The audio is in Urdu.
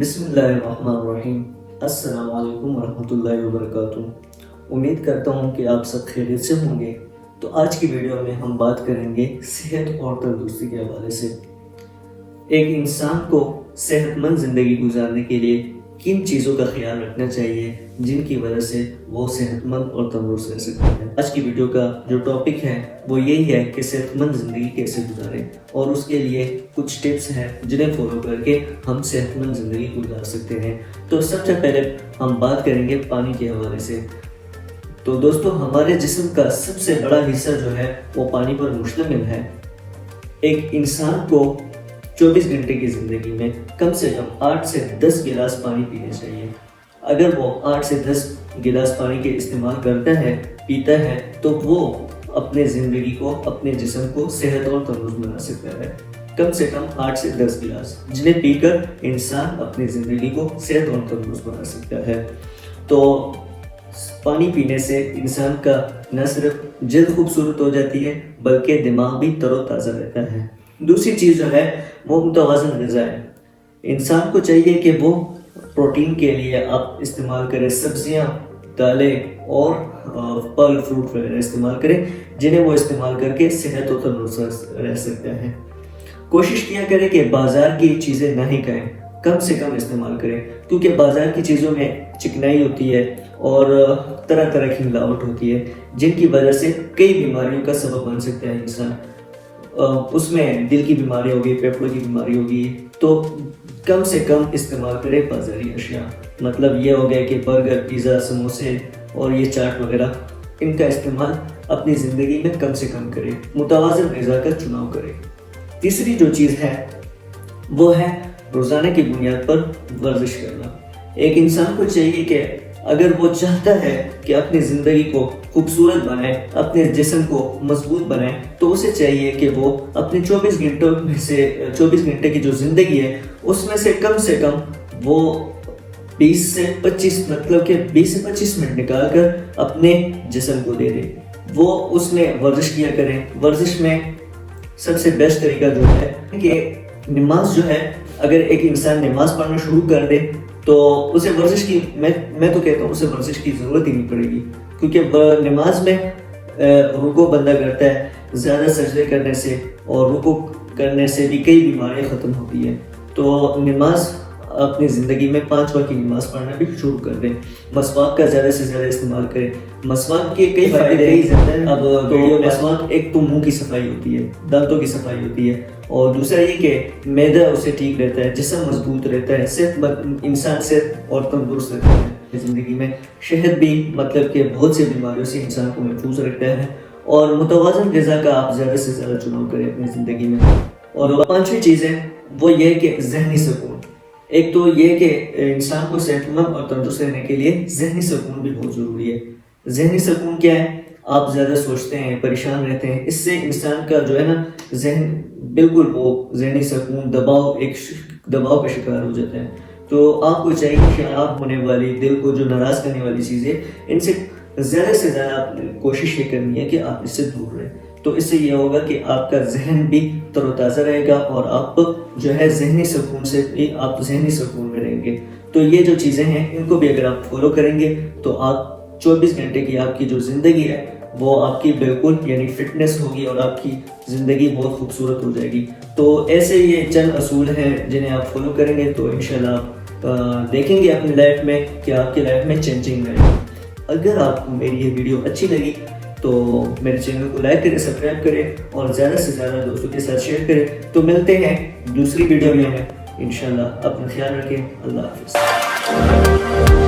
بسم اللہ الرحمن الرحیم۔ السلام علیکم ورحمۃ اللہ وبرکاتہ۔ امید کرتا ہوں کہ آپ سب خیریت سے ہوں گے۔ تو آج کی ویڈیو میں ہم بات کریں گے صحت اور تندرستی کے حوالے سے۔ ایک انسان کو صحت مند زندگی گزارنے کے لیے کن چیزوں کا خیال رکھنا چاہیے جن کی وجہ سے وہ صحت مند اور تندرست رہ سکتے ہیں۔ آج کی ویڈیو کا جو ٹاپک ہے وہ یہی ہے کہ صحت مند زندگی کیسے گزاریں، اور اس کے لیے کچھ ٹپس ہیں جنہیں فالو کر کے ہم صحت مند زندگی گزار سکتے ہیں۔ تو سب سے پہلے ہم بات کریں گے پانی کے حوالے سے۔ تو دوستو، ہمارے جسم کا سب سے بڑا حصہ جو ہے وہ پانی پر مشتمل ہے۔ ایک انسان کو 24 گھنٹے کی زندگی میں کم سے کم 8 سے 10 گلاس پانی پینے چاہیے۔ اگر وہ 8 سے 10 گلاس پانی کے استعمال کرتا ہے، پیتا ہے، تو وہ اپنے زندگی کو، اپنے جسم کو صحت اور تندرست بنا سکتا ہے۔ کم سے کم 8 سے 10 گلاس جنہیں پی کر انسان اپنی زندگی کو صحت اور تندرست بنا سکتا ہے۔ تو پانی پینے سے انسان کا نہ صرف جلد خوبصورت ہو جاتی ہے بلکہ دماغ بھی تر و تازہ رہتا ہے۔ دوسری چیز جو ہے وہ متوازن غذا ہے۔ انسان کو چاہیے کہ وہ پروٹین کے لیے آپ استعمال کریں سبزیاں، دالیں اور پھل فروٹ وغیرہ استعمال کریں، جنہیں وہ استعمال کر کے صحت و تندرست رہ سکتے ہیں۔ کوشش کیا کریں کہ بازار کی چیزیں نہ ہی کھائیں، کم سے کم استعمال کریں، کیونکہ بازار کی چیزوں میں چکنائی ہوتی ہے اور طرح طرح کی ملاوٹ ہوتی ہے، جن کی وجہ سے کئی بیماریوں کا سبب بن سکتا ہے انسان۔ اس میں دل کی بیماری ہوگی، پھیپھڑوں کی بیماری ہوگی۔ تو کم سے کم استعمال کریں بازاری اشیاء۔ مطلب یہ ہو گیا کہ برگر، پیزا، سموسے اور یہ چاٹ وغیرہ، ان کا استعمال اپنی زندگی میں کم سے کم کریں۔ متوازن غذا کا چناؤ کریں۔ تیسری جو چیز ہے وہ ہے روزانہ کی بنیاد پر ورزش کرنا۔ ایک انسان کو چاہیے کہ اگر وہ چاہتا ہے کہ اپنی زندگی کو خوبصورت بنائے، اپنے جسم کو مضبوط بنائے، تو اسے چاہیے کہ وہ اپنے 24 گھنٹوں میں سے 24 گھنٹے کی جو زندگی ہے اس میں سے کم وہ 20 سے 25 منٹ نکال کر اپنے جسم کو دے دے۔ وہ اس میں ورزش کیا کریں۔ ورزش میں سب سے بیسٹ طریقہ جو ہے کہ نماز جو ہے، اگر ایک انسان نماز پڑھنا شروع کر دے تو اسے ورزش کی میں تو کہتا ہوں اسے ورزش کی ضرورت ہی نہیں پڑے گی، کیونکہ نماز میں رکوع بندہ کرتا ہے، زیادہ سجدے کرنے سے اور رکوع کرنے سے بھی کئی بیماریاں ختم ہوتی ہیں۔ تو نماز اپنی زندگی میں 5 وقت کی نماز پڑھنا بھی شروع کر دیں۔ مسواک کا زیادہ سے زیادہ استعمال کریں۔ مسواک کے کئی فائدے ہیں۔ اب تو مسواک ایک تو منہ کی صفائی ہوتی ہے، دانتوں کی صفائی ہوتی ہے، اور دوسرا یہ کہ معدہ اسے ٹھیک رہتا ہے، جسم مضبوط رہتا ہے، انسان صحت اور تندرست رہتا ہے۔ زندگی میں شہد بھی مطلب کہ بہت سی بیماریوں سے انسان کو محفوظ رکھتا ہے، اور متوازن غذا کا آپ زیادہ سے زیادہ چناؤ کریں اپنی زندگی میں۔ اور پانچویں چیز ہے وہ یہ کہ ذہنی سکون۔ ایک تو یہ کہ انسان کو صحت مند اور تندرست رہنے کے لیے ذہنی سکون بھی بہت ضروری ہے۔ ذہنی سکون کیا ہے؟ آپ زیادہ سوچتے ہیں، پریشان رہتے ہیں، اس سے انسان کا جو ہے نا ذہن بالکل وہ ذہنی سکون دباؤ کا شکار ہو جاتا ہے۔ تو آپ کو چاہیے کہ آپ ہونے والی، دل کو جو ناراض کرنے والی چیزیں، ان سے زیادہ سے زیادہ آپ کوشش یہ کرنی ہے کہ آپ اس سے دور رہیں۔ تو اس سے یہ ہوگا کہ آپ کا ذہن بھی تر و تازہ رہے گا، اور آپ جو ہے ذہنی سکون سے بھی آپ ذہنی سکون میں رہیں گے۔ تو یہ جو چیزیں ہیں ان کو بھی اگر آپ فالو کریں گے تو آپ 24 گھنٹے کی آپ کی جو زندگی ہے وہ آپ کی بالکل یعنی فٹنس ہوگی، اور آپ کی زندگی بہت خوبصورت ہو جائے گی۔ تو ایسے یہ چند اصول ہیں جنہیں آپ فالو کریں گے تو انشاءاللہ آپ دیکھیں گے اپنی لائف میں کہ آپ کی لائف میں چینجنگ آئے گی۔ اگر آپ کو میری یہ ویڈیو اچھی لگی تو میرے چینل کو لائک کریں، سبسکرائب کریں، اور زیادہ سے زیادہ دوستوں کے ساتھ شیئر کریں۔ تو ملتے ہیں دوسری ویڈیو میں انشاءاللہ۔ اپنا خیال رکھیں۔ اللہ حافظ۔